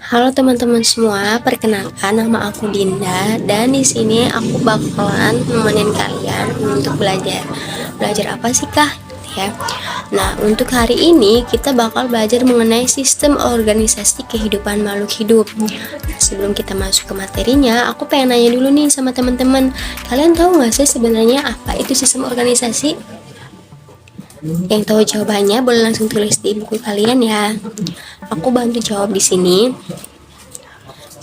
Halo teman-teman semua, perkenalkan nama aku Dinda dan di sini aku bakalan nemenin kalian untuk belajar. Belajar apa sih Kah? Ya. Nah, untuk hari ini kita bakal belajar mengenai sistem organisasi kehidupan makhluk hidup. Sebelum kita masuk ke materinya, aku pengen nanya dulu nih sama teman-teman. Kalian tahu nggak sih sebenarnya apa itu sistem organisasi? Yang tahu jawabannya boleh langsung tulis di buku kalian ya. Aku bantu jawab di sini.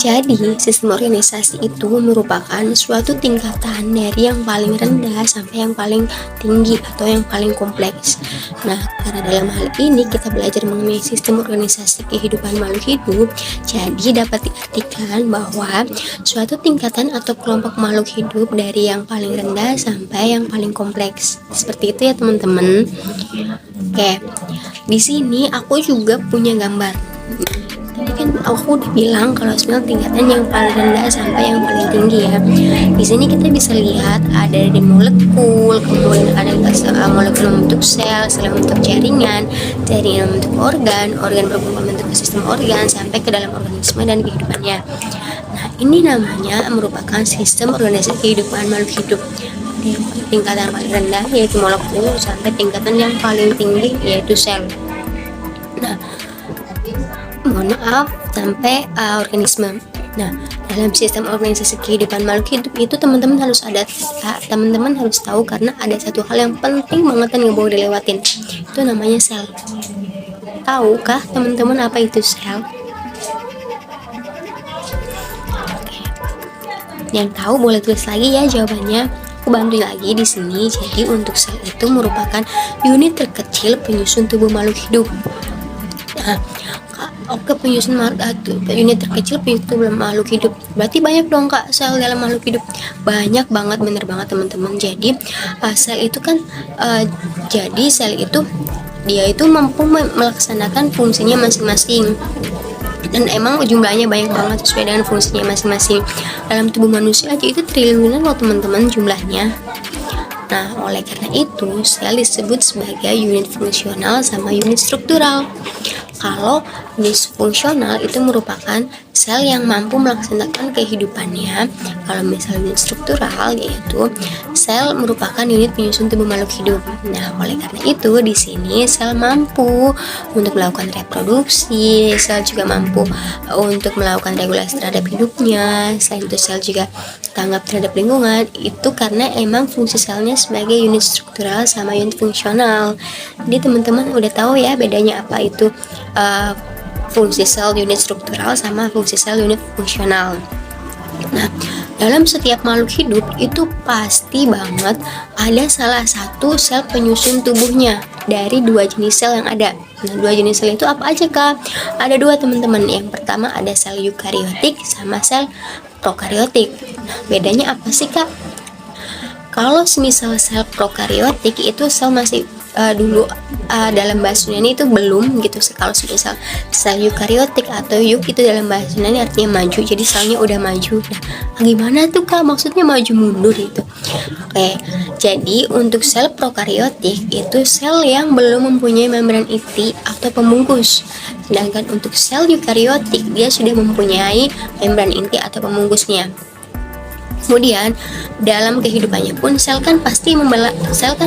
Jadi, sistem organisasi itu merupakan suatu tingkatan dari yang paling rendah sampai yang paling tinggi atau yang paling kompleks. Nah, karena dalam hal ini kita belajar mengenai sistem organisasi kehidupan makhluk hidup, jadi dapat diartikan bahwa suatu tingkatan atau kelompok makhluk hidup dari yang paling rendah sampai yang paling kompleks. Seperti itu ya teman-teman. Oke, di sini aku juga punya gambar. Tadi kan aku udah bilang kalau sebenarnya tingkatan yang paling rendah sampai yang paling tinggi ya. Di sini kita bisa lihat ada dari molekul, kemudian ada molekul membentuk sel, sel membentuk jaringan, jaringan membentuk organ, organ berkembang membentuk sistem organ sampai ke dalam organisme dan kehidupannya. Nah, ini namanya merupakan sistem organisasi kehidupan makhluk hidup. Tingkatan paling rendah yaitu molekul sampai tingkatan yang paling tinggi yaitu sel. Nah, mohon maaf sampai organisme. Nah, dalam sistem organisasi kehidupan makhluk hidup itu teman-teman harus tahu karena ada satu hal yang penting banget yang nggak boleh dilewatin. Itu namanya sel. Tahukah teman-teman apa itu sel? Oke. Yang tahu boleh tulis lagi ya jawabannya. Aku bantu lagi di sini. Jadi untuk sel itu merupakan unit terkecil penyusun tubuh makhluk hidup. Nah, oke, penyusun unit terkecil penyusun makhluk hidup. Berarti banyak dong Kak sel dalam makhluk hidup. Banyak banget, bener banget teman-teman. Jadi sel itu kan jadi sel itu dia itu mampu melaksanakan fungsinya masing-masing. Dan emang jumlahnya banyak banget sesuai dengan fungsinya masing-masing. Dalam tubuh manusia aja itu triliunan loh teman-teman jumlahnya. Nah, oleh karena itu, sel disebut sebagai unit fungsional sama unit struktural. Kalau unit fungsional itu merupakan sel yang mampu melaksanakan kehidupannya. Kalau misalnya unit struktural yaitu sel merupakan unit penyusun tubuh makhluk hidup. Nah, oleh karena itu di sini sel mampu untuk melakukan reproduksi, sel juga mampu untuk melakukan regulasi terhadap hidupnya. Selain itu sel juga tanggap terhadap lingkungan. Itu karena emang fungsi selnya sebagai unit struktural sama unit fungsional. Jadi teman-teman udah tahu ya bedanya apa itu fungsi sel unit struktural sama fungsi sel unit fungsional. Nah, dalam setiap makhluk hidup itu pasti banget ada salah satu sel penyusun tubuhnya dari dua jenis sel yang ada. Nah, dua jenis sel itu apa aja Kak? Ada dua teman-teman. Yang pertama ada sel eukariotik sama sel prokariotik. Nah, bedanya apa sih Kak? Kalau semisal sel prokariotik itu sel masih dalam bahasa Yunani itu belum gitu. Kalau misal sel eukariotik atau euk itu dalam bahasa Yunani artinya maju, jadi selnya udah maju. Nah, gimana tuh Kak maksudnya maju mundur itu? Oke, jadi untuk sel prokariotik itu sel yang belum mempunyai membran inti atau pembungkus. Sedangkan untuk sel eukariotik dia sudah mempunyai membran inti atau pembungkusnya. Kemudian dalam kehidupannya pun sel kan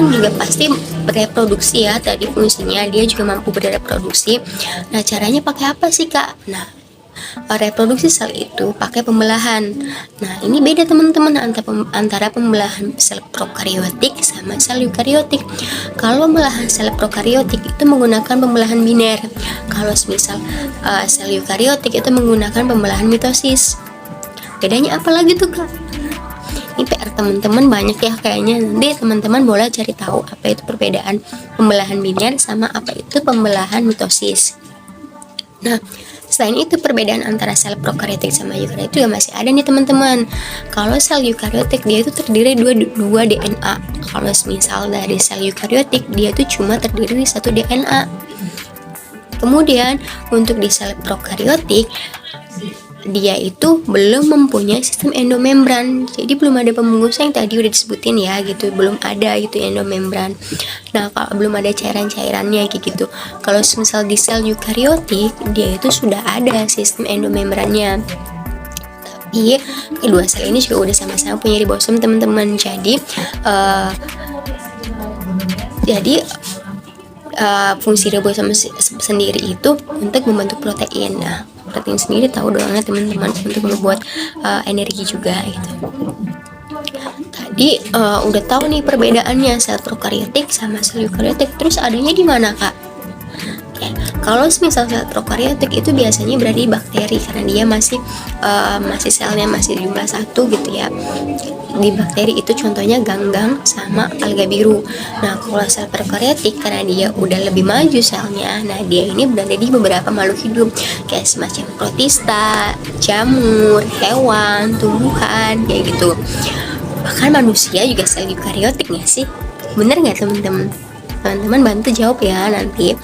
juga pasti bereproduksi ya, tadi fungsinya dia juga mampu bereproduksi. Nah, caranya pakai apa sih Kak? Nah, reproduksi sel itu pakai pembelahan. Nah, ini beda teman-teman antara pembelahan sel prokariotik sama sel eukariotik. Kalau pembelahan sel prokariotik itu menggunakan pembelahan biner. Kalau misal sel eukariotik itu menggunakan pembelahan mitosis. Bedanya apa lagi tuh Kak? Ini PR teman-teman banyak ya kayaknya. Nanti teman-teman boleh cari tahu apa itu perbedaan pembelahan biner sama apa itu pembelahan mitosis. Nah, selain itu perbedaan antara sel prokariotik sama eukariotik juga masih ada nih teman-teman. Kalau sel eukariotik dia itu terdiri dua DNA. Kalau misal dari sel eukariotik dia itu cuma terdiri dari satu DNA. Kemudian untuk di sel prokariotik dia itu belum mempunyai sistem endomembran. Jadi belum ada pembungkusan yang tadi udah disebutin ya gitu, belum ada gitu endomembran. Nah, kalau belum ada cairan-cairannya kayak gitu. Kalau misal di sel eukariotik, dia itu sudah ada sistem endomembrannya. Tapi kedua sel ini juga udah sama-sama punya ribosom, teman-teman. Fungsi ribosom sendiri itu untuk membentuk protein. Nah, protein sendiri tahu dong ya teman-teman, untuk membuat energi juga gitu. Tadi udah tahu nih perbedaannya sel prokaryotik sama sel eukaryotik. Terus adanya di mana, Kak? Oke, kalau misal sel prokaryotik itu biasanya berada di bakteri karena dia masih selnya masih jumlah 1 gitu ya. Di bakteri itu contohnya ganggang sama alga biru. Nah, kalau sel prokaryotik karena dia udah lebih maju selnya, nah dia ini berada di beberapa makhluk hidup kayak semacam protista, jamur, hewan, tumbuhan kayak gitu. Bahkan manusia juga sel eukaryotik nggak sih? Bener nggak teman-teman? Teman-teman bantu jawab ya nanti.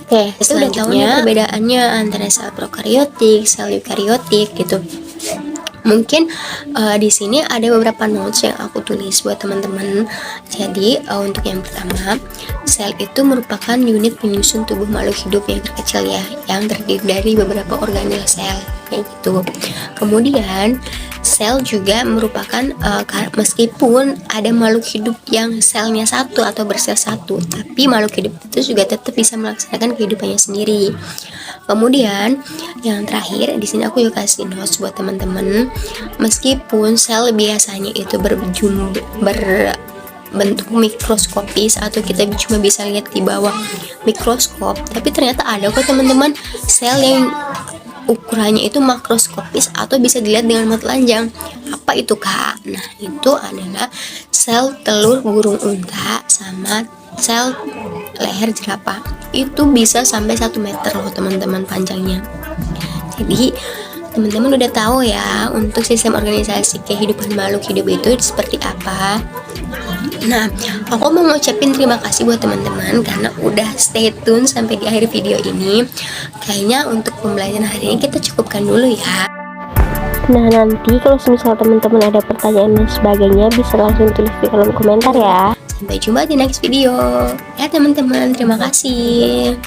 Oke, selanjutnya perbedaannya antara sel prokaryotik, sel eukaryotik gitu. Mungkin di sini ada beberapa notes yang aku tulis buat teman-teman. Jadi untuk yang pertama, sel itu merupakan unit penyusun tubuh makhluk hidup yang terkecil ya, yang terdiri dari beberapa organel sel kayak gitu. Kemudian sel juga merupakan meskipun ada makhluk hidup yang selnya 1 atau bersel 1, tapi makhluk hidup itu juga tetap bisa melaksanakan kehidupannya sendiri. Kemudian yang terakhir di sini aku juga kasih notes buat teman-teman. Meskipun sel biasanya itu berbentuk mikroskopis atau kita cuma bisa lihat di bawah mikroskop, tapi ternyata ada kok teman-teman sel yang ukurannya itu makroskopis atau bisa dilihat dengan mata telanjang. Apa itu, Kak? Nah, itu adalah sel telur burung unta sama sel leher jerapah. Itu bisa sampai 1 meter loh teman-teman panjangnya. Jadi teman-teman udah tahu ya untuk sistem organisasi kehidupan makhluk hidup itu seperti apa. Nah, aku mau ngucapin terima kasih buat teman-teman karena udah stay tune sampai di akhir video ini. Kayaknya untuk pembelajaran hari ini kita cukupkan dulu ya. Nah, nanti kalau misal teman-teman ada pertanyaan dan sebagainya bisa langsung tulis di kolom komentar ya. Sampai jumpa di next video. Ya teman-teman, terima kasih.